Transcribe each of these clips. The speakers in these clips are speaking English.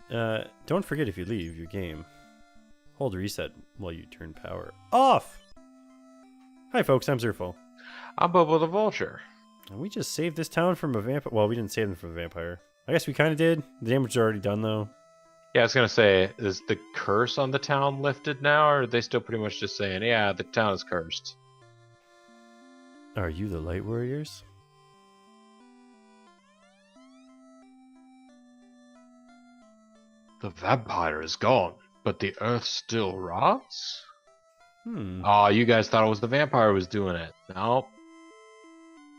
Don't forget if you leave your game, hold reset while you turn power off. Hi folks, I'm Zerfall. I'm BoboTheVulture. And we just saved this town from a vampire. Well, we didn't save them from a vampire. I guess we kind of did. The damage is already done though. Yeah, I was gonna say, is the curse on the town lifted now, or are they still pretty much just saying, yeah, the town is cursed? Are you the light warriors? The vampire is gone, but the earth still rots? Hmm. Oh, you guys thought it was the vampire who was doing it. No.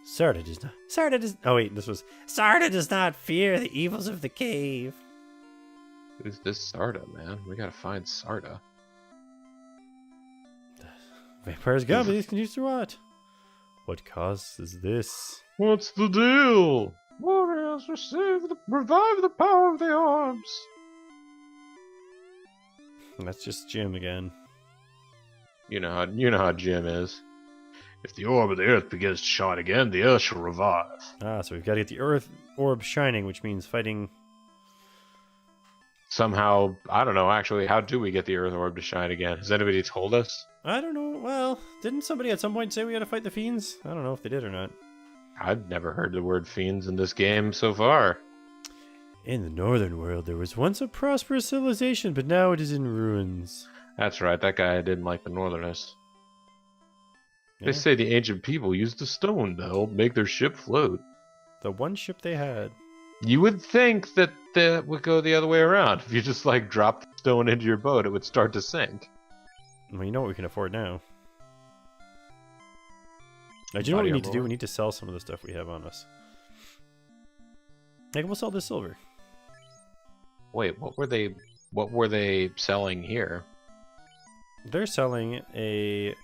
Sarda does not. Sarda does. Oh wait, this was. Sarda does not fear the evils of the cave. Who's this Sarda, man? We gotta find Sarda. Vampires gone, but these continues to rot. What causes this? What's the deal? Warriors, revive the power of the arms. That's just Jim again. You know how Jim is. If the orb of the earth begins to shine again, the earth shall revive. Ah, so we've got to get the earth orb shining, which means fighting. Somehow, I don't know, actually, how do we get the earth orb to shine again? Has anybody told us? I don't know. Well, didn't somebody at some point say we got to fight the fiends? I don't know if they did or not. I've never heard the word fiends in this game so far. In the northern world, there was once a prosperous civilization, but now it is in ruins. That's right, that guy didn't like the northerners. Yeah. They say the ancient people used a stone to help make their ship float. The one ship they had. You would think that that would go the other way around. If you just like drop the stone into your boat, it would start to sink. Well, you know what we can afford now. Do you know what we need to do? We need to sell some of the stuff we have on us. Like, we'll sell this silver. Wait, what were they selling here? They're selling a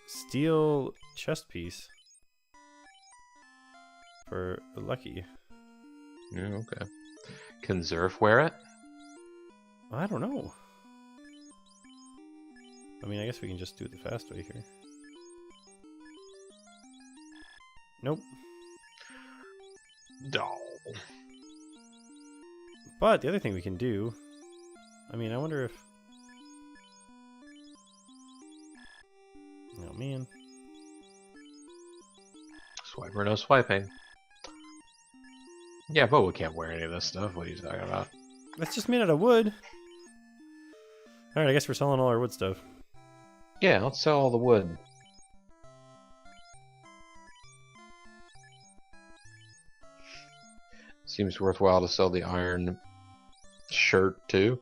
steel chest piece for Lucky. Yeah, okay. Can Zerf wear it? I don't know. I mean, I guess we can just do it the fast way here. Nope. Doll. But the other thing we can do... I mean, I wonder if... Oh, man. Swiper, no swiping. Yeah, Bobo can't wear any of this stuff. What are you talking about? That's just made out of wood. Alright, I guess we're selling all our wood stuff. Yeah, let's sell all the wood. Seems worthwhile to sell the iron shirt, too.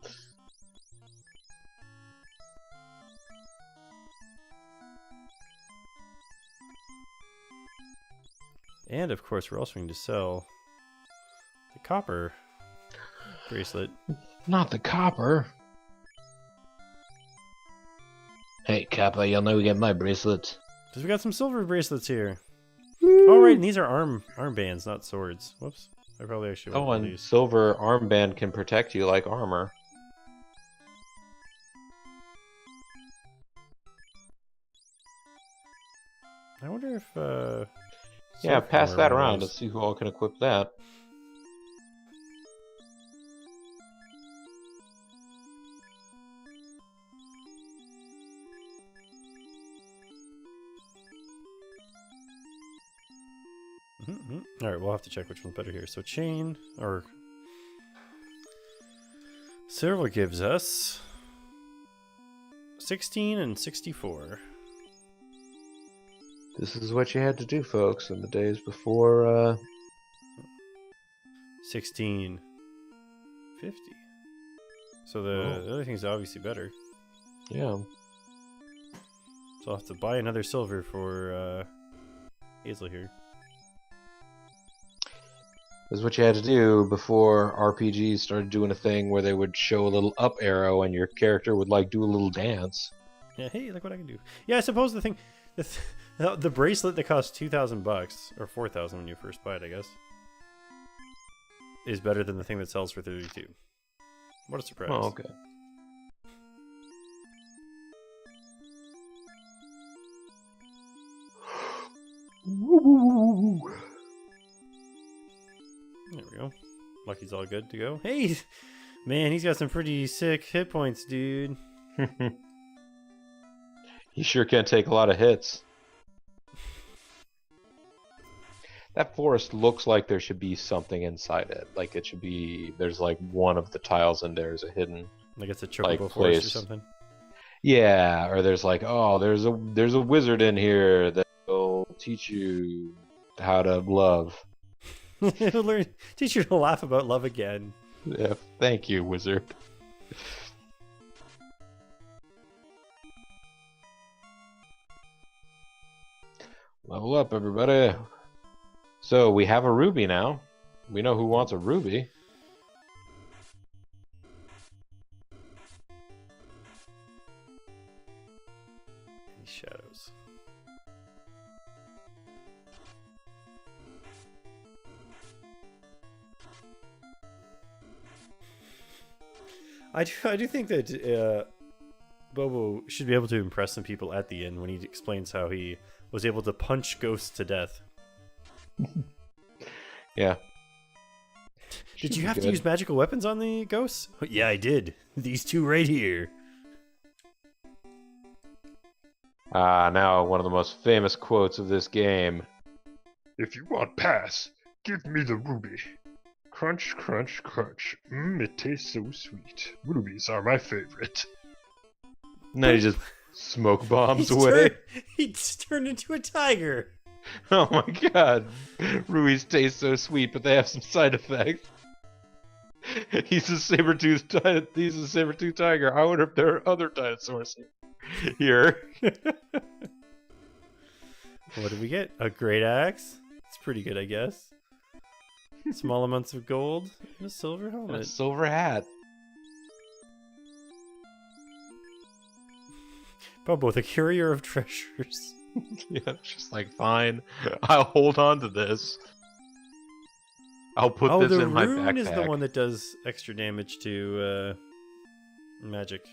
And, of course, we're also going to sell the copper bracelet. Not the copper. Hey, Kappa, you'll never get my bracelet. Because we got some silver bracelets here. Oh, right, and these are armbands, not swords. Whoops. I probably actually Oh, want and these. silver armband can protect you like armor. I wonder if, Yeah, Zerf pass can wear that one of around to those. see who all can equip that. Alright, we'll have to check which one's better here. So chain, or... Silver gives us 16 and 64. This is what you had to do, folks, in the days before, 16, 50. So the other thing's obviously better. Yeah. So I'll have to buy another silver for Hazel here. This is what you had to do before RPGs started doing a thing where they would show a little up arrow and your character would, like, do a little dance. Yeah, hey, look what I can do. Yeah, I suppose the thing... The bracelet that costs $2,000, or $4,000 when you first buy it, I guess, is better than the thing that sells for $32. What a surprise. Oh, okay. There we go. Lucky's all good to go. Hey, man, he's got some pretty sick hit points, dude. He sure can take a lot of hits. That forest looks like there should be something inside it. Like it should be. There's like one of the tiles in there is a hidden. Like it's a like, chocobo forest place. or something. Yeah, or there's like, oh, there's a wizard in here that will teach you how to love. Teach you to laugh about love again. Yeah, thank you, wizard. Level up, everybody. So we have a ruby now. We know who wants a ruby. Any shadows? I do think that Bobo should be able to impress some people at the end when he explains how he was able to punch ghosts to death. Yeah. Did you have to use magical weapons on the ghosts? Yeah, I did. These two right here. Now one of the most famous quotes of this game. If you want pass, give me the ruby. Crunch, crunch, crunch. It tastes so sweet. Rubies are my favorite. And then he just smoke bombs away. He just turned into a tiger. Oh my god. Rubies taste so sweet, but they have some side effects. He's a saber-toothed tiger. I wonder if there are other dinosaurs here. What did we get? A great axe? It's pretty good, I guess. Small amounts of gold and a silver helmet. And a silver hat. Bobo, the courier of treasures. Yeah, it's just like, fine. I'll hold on to this. I'll put this in my backpack. Oh, the rune is the one that does extra damage to magic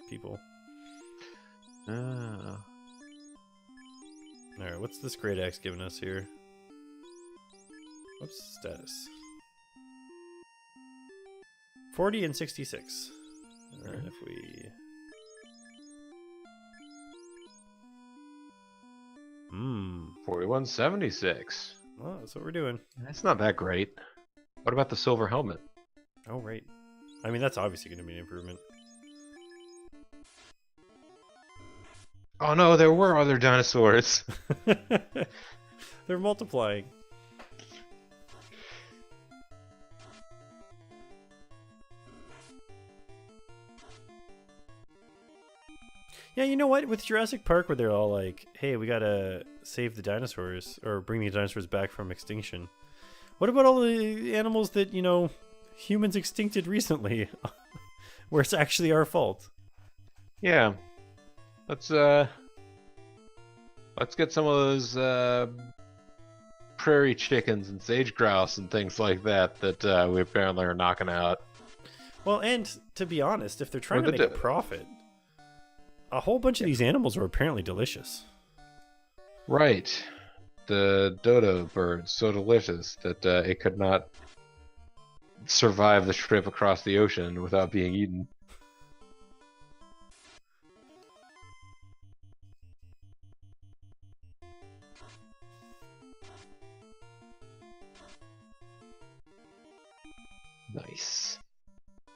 people. Alright, what's this great axe giving us here? What's status? 40 and 66. And if we... 4176. Well, that's what we're doing. That's not that great. What about the silver helmet? Oh, right. I mean, that's obviously going to be an improvement. Oh no, there were other dinosaurs. They're multiplying. Yeah, you know what? With Jurassic Park, where they're all like, hey, we gotta save the dinosaurs, or bring the dinosaurs back from extinction. What about all the animals that, you know, humans extincted recently? Where it's actually our fault? Yeah. Let's get some of those prairie chickens and sage grouse and things like that we apparently are knocking out. Well, and to be honest, if they're trying to make a profit, a whole bunch of these animals are apparently delicious. Right. The dodo bird, so delicious that it could not survive the trip across the ocean without being eaten. Nice.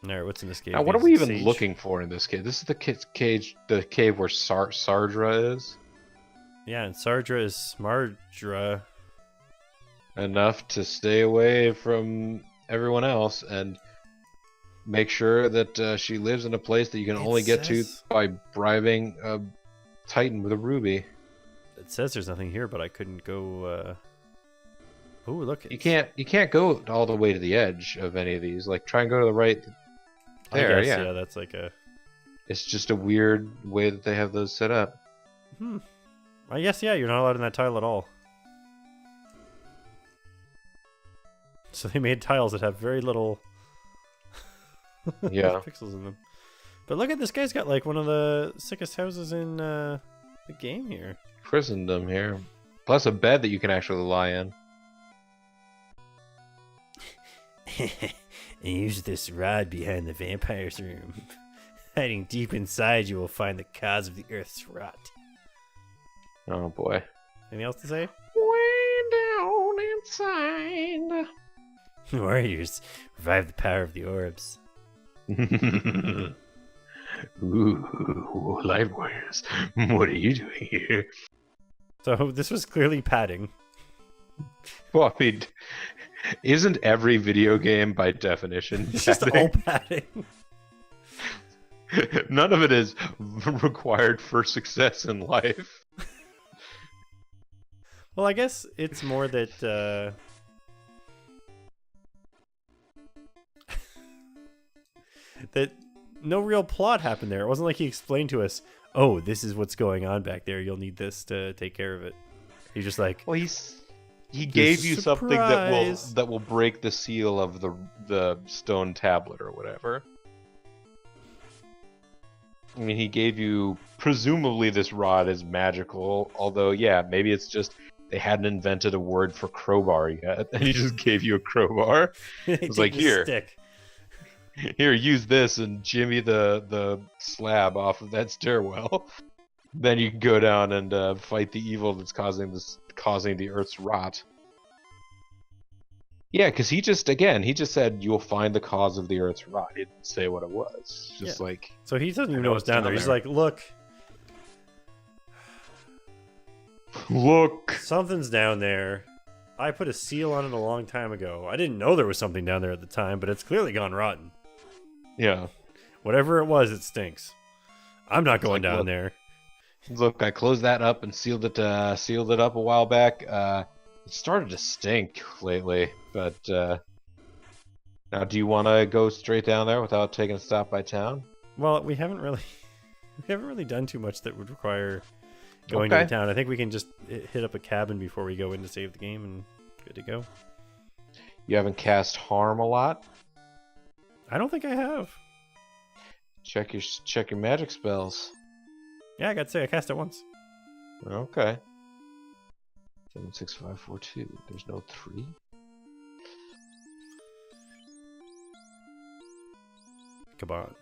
Alright, what's in this cave? Now, what are we even looking for in this cave? This is the cave where Sardra is. Yeah, and Sardra is Smardra. Enough to stay away from everyone else and make sure that she lives in a place that you can only get to by bribing a Titan with a ruby. It says there's nothing here, but I couldn't go. Oh, look! You can't go all the way to the edge of any of these. Like, try and go to the right. There, I guess, yeah, that's like a. It's just a weird way that they have those set up. I guess, yeah, you're not allowed in that tile at all. So they made tiles that have very little pixels in them. But look at this guy's got like one of the sickest houses in the game here. Christendom here. Plus a bed that you can actually lie in. and use this rod behind the vampire's room. Hiding deep inside, you will find the cause of the earth's rot. Oh boy. Anything else to say? Way down inside. Warriors, revive the power of the orbs. Ooh, Light Warriors, what are you doing here? So this was clearly padding. Well, I mean, isn't every video game by definition It's just all padding. None of it is required for success in life. Well, I guess it's more that that no real plot happened there. It wasn't like he explained to us, "Oh, this is what's going on back there. You'll need this to take care of it." He's just like, Well, he gave you something surprise. that will break the seal of the stone tablet or whatever. I mean, he gave you presumably this rod is magical, although yeah, maybe it's just they hadn't invented a word for crowbar yet, and he just gave you a crowbar. It's like, here, stick. here, use this and jimmy the slab off of that stairwell. Then you can go down and fight the evil that's causing the Earth's rot. Yeah, because he just said you'll find the cause of the Earth's rot. He didn't say what it was. Just like, So he doesn't even know know what's it's down down there. He's there. like, look, look. something's down there. I put a seal on it a long time ago. I didn't know there was something down there at the time, but it's clearly gone rotten. Yeah. Whatever it was, it stinks. I'm not going down look, there. Look, I closed that up and sealed it up a while back. It started to stink lately, but now do you want to go straight down there without taking a stop by town? Well, we haven't really done too much that would require going to Okay. the town. I think we can just hit up a cabin before we go in to save the game and good to go. You haven't cast harm a lot? I don't think I have. Check your magic spells. Yeah, I gotta say, I cast it once. Okay. 76542. There's no 3. Come on.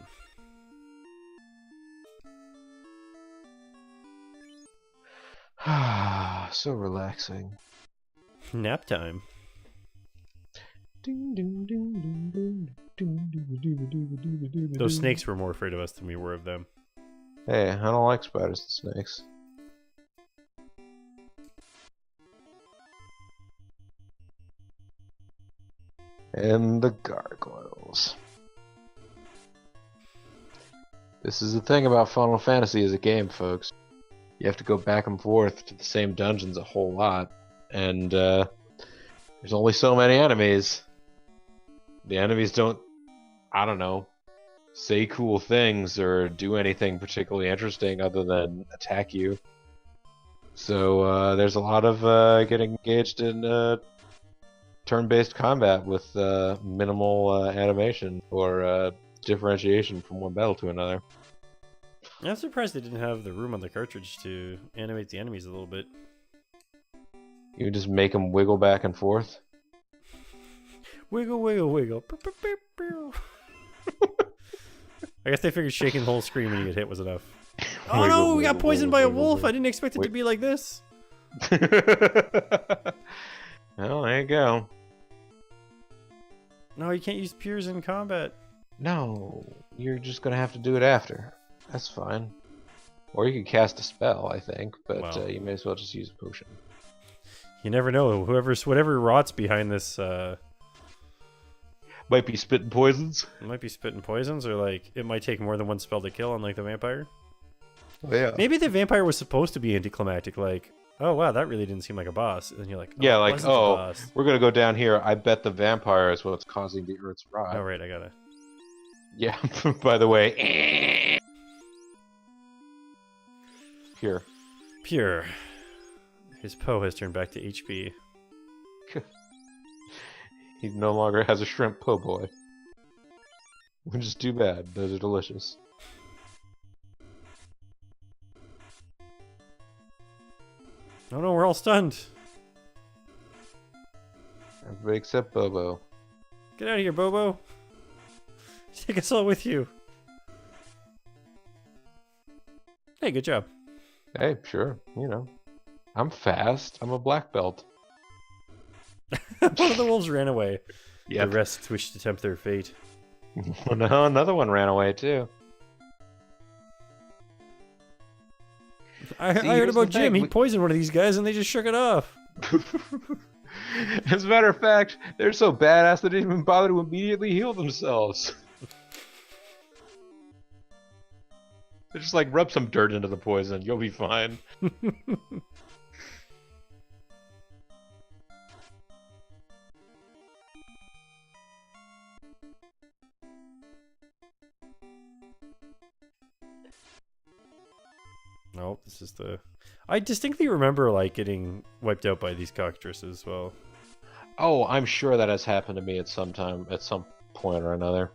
Ah, so relaxing. Nap time. Those snakes were more afraid of us than we were of them. Hey, I don't like spiders and snakes. And the gargoyles. This is the thing about Final Fantasy as a game, folks. You have to go back and forth to the same dungeons a whole lot, and there's only so many enemies. The enemies don't, I don't know, say cool things or do anything particularly interesting other than attack you. So there's a lot of getting engaged in turn-based combat with minimal animation or differentiation from one battle to another. I'm surprised they didn't have the room on the cartridge to animate the enemies a little bit. You just make them wiggle back and forth. Wiggle, wiggle, wiggle. I guess they figured shaking the whole screen when you get hit was enough. Oh Wiggle, no, we got wiggle, poisoned wiggle, by a wiggle, wolf. wiggle. I didn't expect it to be like this. Well, there you go. No, you can't use pures in combat. No, you're just gonna have to do it after. That's fine. Or you could cast a spell, I think, but Well. you may as well just use a potion. You never know. Whatever rots behind this Might be spitting poisons. it might be spitting poisons, or like it might take more than one spell to kill, unlike the vampire. Yeah. Maybe the vampire was supposed to be anticlimactic, like, oh wow, that really didn't seem like a boss. And then you're like, oh, Yeah, it like, wasn't a oh, boss. we're gonna go down here. I bet the vampire is what's causing the Earth's rot. Oh right, I gotta. Yeah, by the way. Here. Pure. His Poe has turned back to HP. He no longer has a shrimp po' boy. Which is too bad. Those are delicious. Oh no, we're all stunned. Everybody except Bobo. Get out of here, Bobo. Take us all with you. Hey, good job. Hey, sure. You know, I'm fast. I'm a black belt. One of the wolves ran away. Yep. The rest wished to tempt their fate. No, another one ran away too. I See, heard here's about the Jim. thing, He poisoned one of these guys and they just shook it off. As a matter of fact, they're so badass they didn't even bother to immediately heal themselves. They just like rub some dirt into the poison. You'll be fine. No, this is the... I distinctly remember, like, getting wiped out by these cockatrices as well. Oh, I'm sure that has happened to me at some time, at some point or another.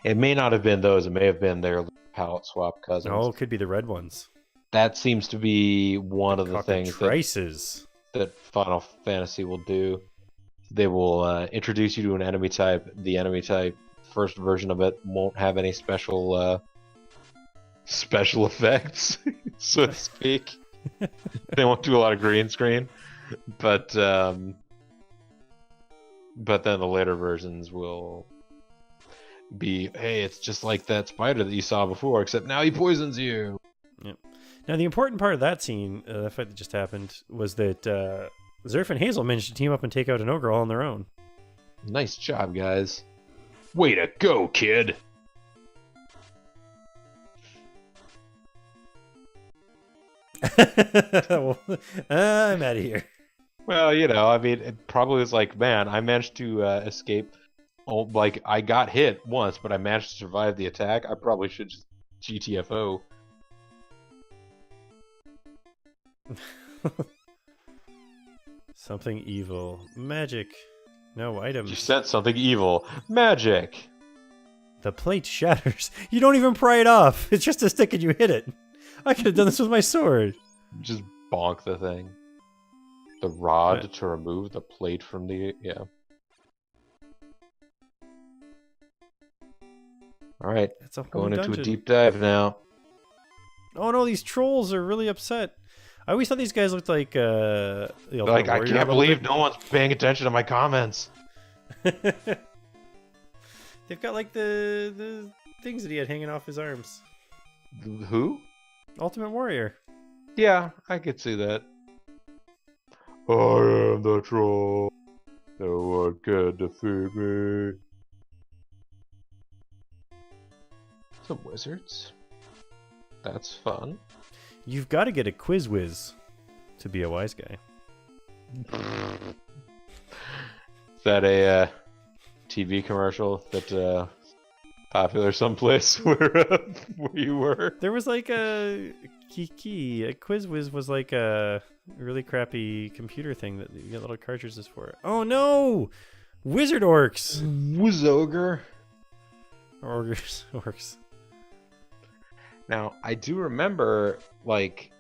It may not have been those. It may have been their palette swap cousins. No, it could be the red ones. That seems to be one of the things that Final Fantasy will do. They will introduce you to an enemy type. The enemy type, first version of it, won't have any special effects, so to speak. They won't do a lot of green screen, but then the later versions will be, hey, it's just like that spider that you saw before, except now he poisons you. Yep. Now, the important part of that scene, the fight that just happened, was that Zerf and Hazel managed to team up and take out an ogre all on their own. Nice job, guys. Way to go, kid! Well, I'm out of here. Well, you know, I mean, it probably was like, man, I managed to escape. Oh, like, I got hit once, but I managed to survive the attack. I probably should just GTFO. Something evil. Magic. No items. You said something evil. Magic! The plate shatters. You don't even pry it off. It's just a stick and you hit it. I could have done this with my sword. Just bonk the thing. The rod to remove the plate from the... yeah. Alright, That's a whole going into a dungeon. deep dive now. Oh no, these trolls are really upset. I always thought these guys looked like the Ultimate Like, I Warrior can't a little believe no one's paying attention to my comments. bit. They've got like the things that he had hanging off his arms. Who? Ultimate Warrior. Yeah, I could see that. I am the troll. No one can defeat me. Some wizards. That's fun. You've got to get a quiz whiz to be a wise guy. Is that a TV commercial that popular someplace where you were? There was like a Kiki. A quiz whiz was like a really crappy computer thing that you get little cartridges for. Oh no! Wizard orcs! Wizogre. Orcs. Now, I do remember, like,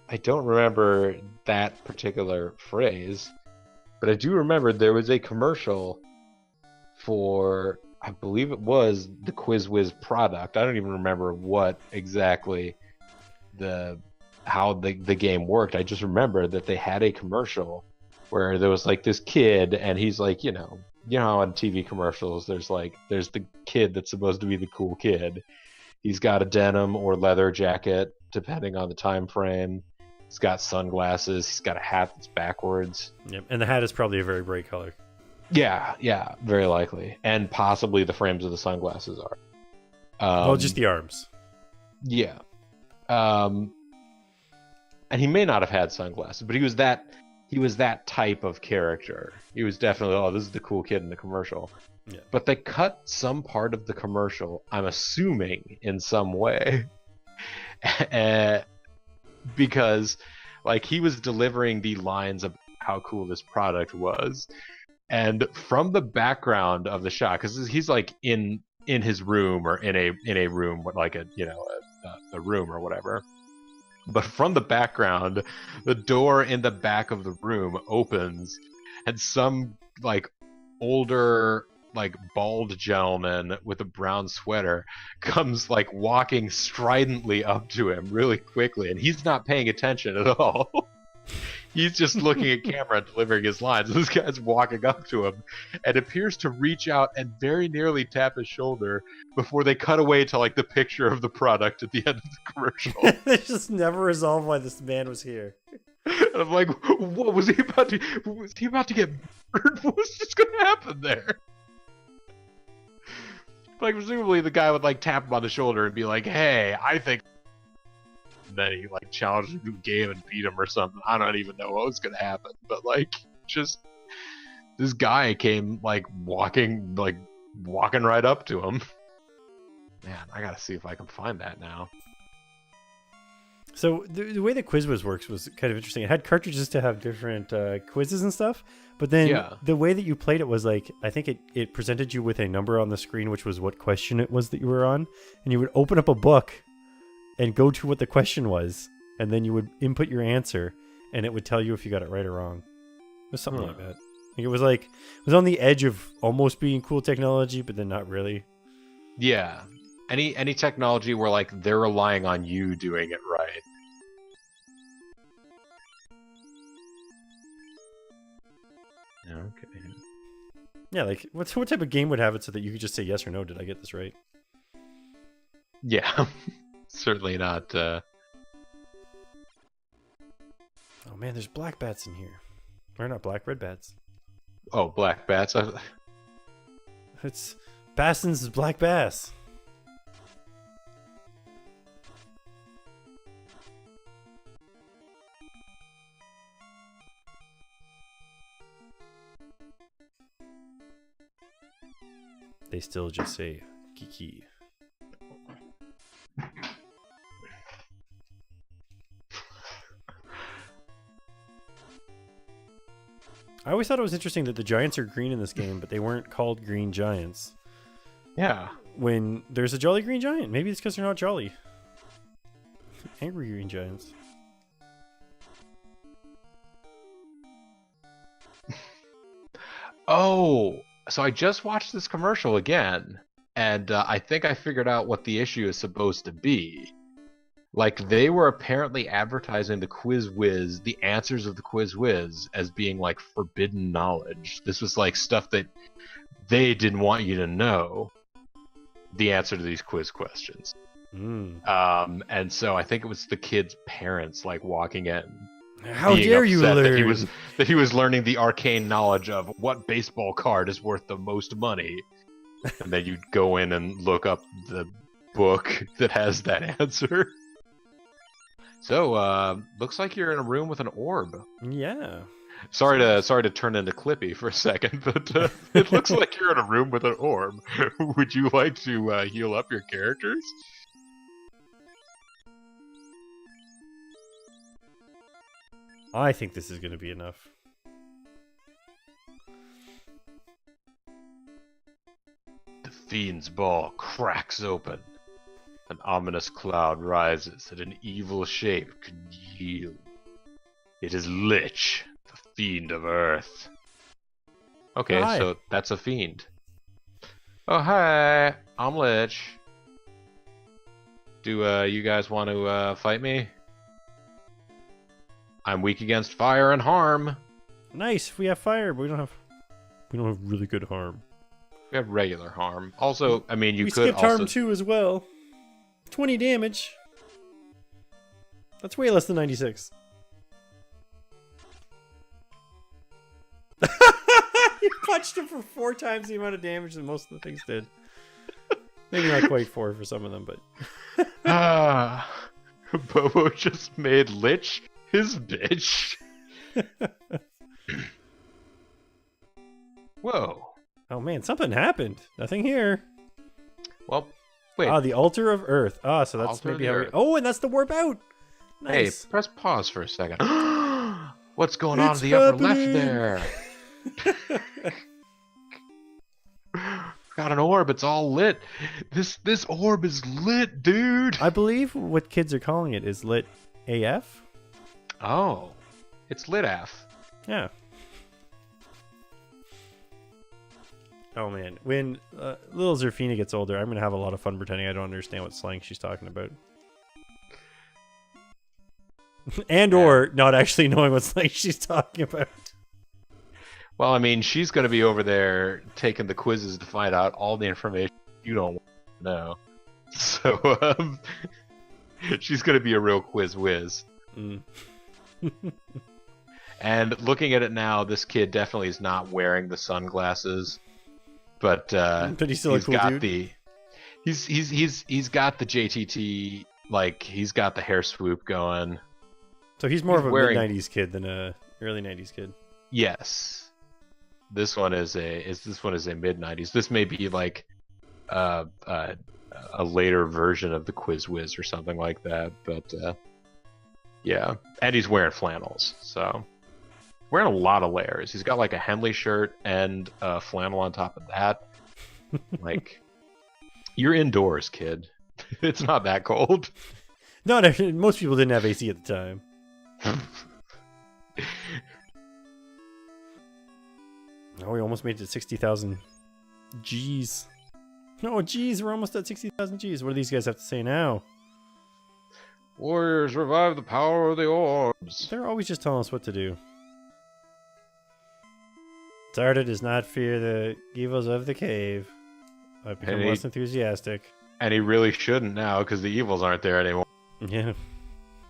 I don't remember that particular phrase, but I do remember there was a commercial for, I believe it was the QuizWiz product. I don't even remember what exactly how the game worked. I just remember that they had a commercial where there was like this kid, and he's like, you know how on TV commercials there's the kid that's supposed to be the cool kid. He's got a denim or leather jacket, depending on the time frame. He's got sunglasses. He's got a hat that's backwards. Yep, and the hat is probably a very bright color. Yeah, very likely. And possibly the frames of the sunglasses are. Well, just the arms. Yeah. And he may not have had sunglasses, but he was that type of character. He was definitely, oh, this is the cool kid in the commercial. Yeah. But they cut some part of the commercial, I'm assuming, in some way. Because, like, he was delivering the lines of how cool this product was. And from the background of the shot, because he's, like, in his room or in a room, like a room or whatever. But from the background, the door in the back of the room opens, and some like older, like bald gentleman with a brown sweater comes like walking stridently up to him really quickly, and he's not paying attention at all. He's just looking at camera and delivering his lines. This guy's walking up to him and appears to reach out and very nearly tap his shoulder before they cut away to like the picture of the product at the end of the commercial. They just never resolved why this man was here. And I'm like, what was he about to? Was he about to get murdered? What was just gonna happen there? Like, presumably the guy would like tap him on the shoulder and be like, "Hey, I think." And then he like challenged him to a game and beat him or something. I don't even know what was gonna happen, but like, just this guy came like walking right up to him. Man, I gotta see if I can find that now. So the way the quiz works was kind of interesting. It had cartridges to have different quizzes and stuff, but then the way that you played it was like, I think it presented you with a number on the screen, which was what question it was that you were on, and you would open up a book and go to what the question was, and then you would input your answer, and it would tell you if you got it right or wrong. It was something like that. It was on the edge of almost being cool technology, but then not really. Yeah. Any technology where like they're relying on you doing it right. Okay. Yeah, like what type of game would have it so that you could just say yes or no? Did I get this right? Yeah, certainly not. Oh man, there's black bats in here. Or not black, red bats. Oh, black bats. It's Baston's black bass. They still just say Kiki. I always thought it was interesting that the giants are green in this game, but they weren't called green giants. Yeah. When there's a jolly green giant. Maybe it's because they're not jolly. Angry green giants. Oh, so I just watched this commercial again, and I think I figured out what the issue is supposed to be. Like, they were apparently advertising the Quiz Whiz, the answers of the Quiz Whiz, as being, like, forbidden knowledge. This was, like, stuff that they didn't want you to know, the answer to these quiz questions. And so I think it was the kid's parents, like, walking in. How dare you learn? That he was learning the arcane knowledge of what baseball card is worth the most money. And then you'd go in and look up the book that has that answer. So, looks like you're in a room with an orb. Yeah. Sorry to turn into Clippy for a second, but it looks like you're in a room with an orb. Would you like to heal up your characters? I think this is going to be enough. The fiend's ball cracks open. An ominous cloud rises that an evil shape could yield. It is Lich, the fiend of Earth. Okay, Hi. So that's a fiend. Oh, hi, I'm Lich. Do you guys want to fight me? I'm weak against fire and harm. Nice. We have fire, but we don't have really good harm. We have regular harm. Also, I mean, We skipped harm too as well. 20 damage. That's way less than 96. You punched him for 4 times the amount of damage that most of the things did. Maybe not quite 4 for some of them, but... Bobo just made Lich his bitch. Whoa. Oh man, something happened. Nothing here. Well, wait. Ah, the altar of Earth. Ah, so that's Altar maybe of how the we... Earth. Oh, and that's the warp out. Nice. Hey, press pause for a second. What's going on It's in the upper happening. left there? Got an orb. It's all lit. This orb is lit, dude. I believe what kids are calling it is lit AF? Oh, it's lit AF. Yeah. Oh man, when little Zerfina gets older, I'm gonna have a lot of fun pretending I don't understand what slang she's talking about, and or not actually knowing what slang she's talking about. Well, I mean, she's going to be over there taking the quizzes to find out all the information you don't want to know. So, she's going to be a real quiz whiz. Mm. And looking at it now, this kid definitely is not wearing the sunglasses, but he's still a cool got dude. He's got the JTT, like he's got the hair swoop going. So he's more of a wearing... mid-90s kid than a early 90s kid. Yes. This one is a mid-90s. This may be like a later version of the Quiz Whiz or something like that. But yeah, and he's wearing flannels, so wearing a lot of layers. He's got like a Henley shirt and a flannel on top of that. Like, you're indoors, kid. It's not that cold. No, most people didn't have AC at the time. Oh, we almost made it to 60,000 G's. Oh, G's, we're almost at 60,000 G's. What do these guys have to say now? Warriors, revive the power of the orbs. They're always just telling us what to do. Zarda does not fear the evils of the cave. I've become less enthusiastic. And he really shouldn't now, because the evils aren't there anymore. Yeah.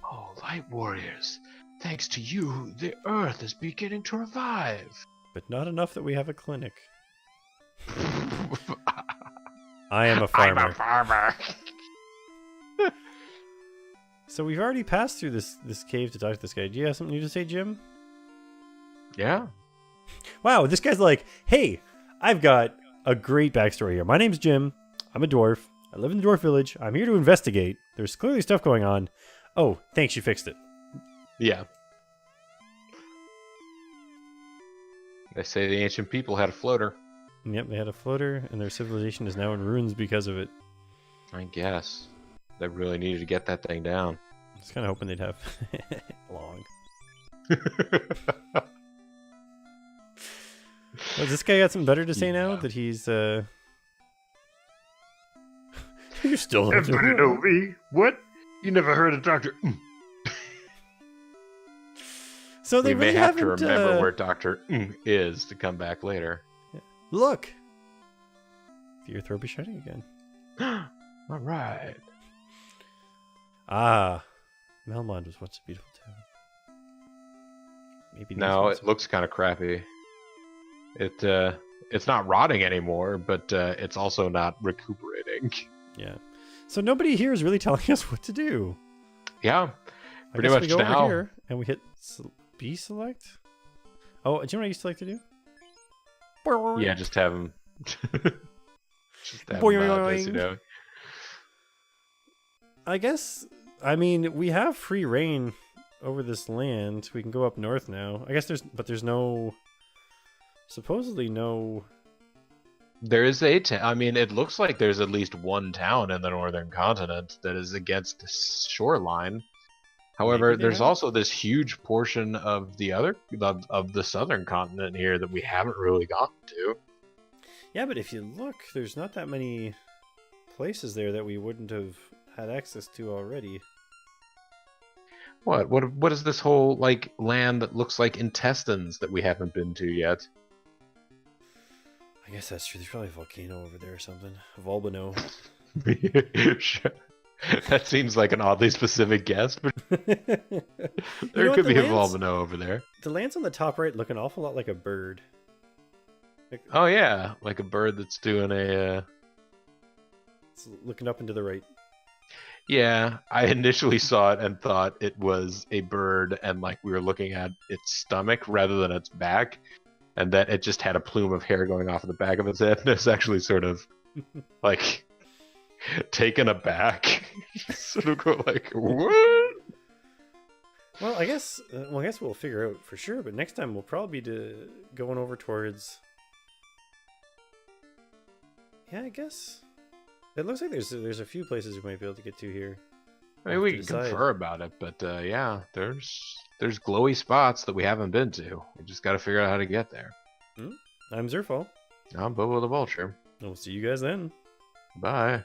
Oh, light warriors. Thanks to you, the earth is beginning to revive. But not enough that we have a clinic. I am a farmer. I'm a farmer. So we've already passed through this cave to talk to this guy. Do you have something new to say, Jim? Yeah. Wow, this guy's like, hey, I've got a great backstory here. My name's Jim. I'm a dwarf. I live in the dwarf village. I'm here to investigate. There's clearly stuff going on. Oh, thanks, you fixed it. Yeah. They say the ancient people had a floater. Yep, they had a floater, and their civilization is now in ruins because of it. I guess. They really needed to get that thing down. I was kind of hoping they'd have long. Well, this guy got something better to say now that he's you're still Everybody know me. What? You never heard of Dr. So they we really may have to haven't, remember where Dr. is to come back later. Look! Your throat be shining again. All right. Ah, Melmond was once a beautiful town. Maybe now it looks kind of crappy. It's not rotting anymore, but it's also not recuperating. Yeah. So nobody here is really telling us what to do. Yeah. Pretty I guess much we go now. over here and we hit B select. Oh, do you know what I used to like to do? Yeah, just have him. Just have Boing. him, you know. I guess. I mean, we have free reign over this land. We can go up north now. I guess there's no. Supposedly no. There is a I mean, it looks like there's at least one town in the northern continent that is against the shoreline. However, there's also this huge portion of the of the southern continent here that we haven't really gotten to. Yeah, but if you look, there's not that many places there that we wouldn't have had access to already. What is this whole like land that looks like intestines that we haven't been to yet? I guess that's true. There's probably a volcano over there or something. A volcano. Sure. That seems like an oddly specific guess, but there could be a volcano over there. The lands on the top right look an awful lot like a bird. Oh yeah, like a bird that's doing a. It's looking up into the right. Yeah, I initially saw it and thought it was a bird, and like we were looking at its stomach rather than its back, and that it just had a plume of hair going off of the back of its head. And it's actually sort of like taken aback, sort of go like, what? Well, I guess we'll figure out for sure. But next time we'll probably be going over towards. Yeah, I guess it looks like there's a few places we might be able to get to here. I mean, we can confer about it, but yeah, there's glowy spots that we haven't been to. We just got to figure out how to get there. I'm Zerfall. I'm Bobo the Vulture. We'll see you guys then. Bye.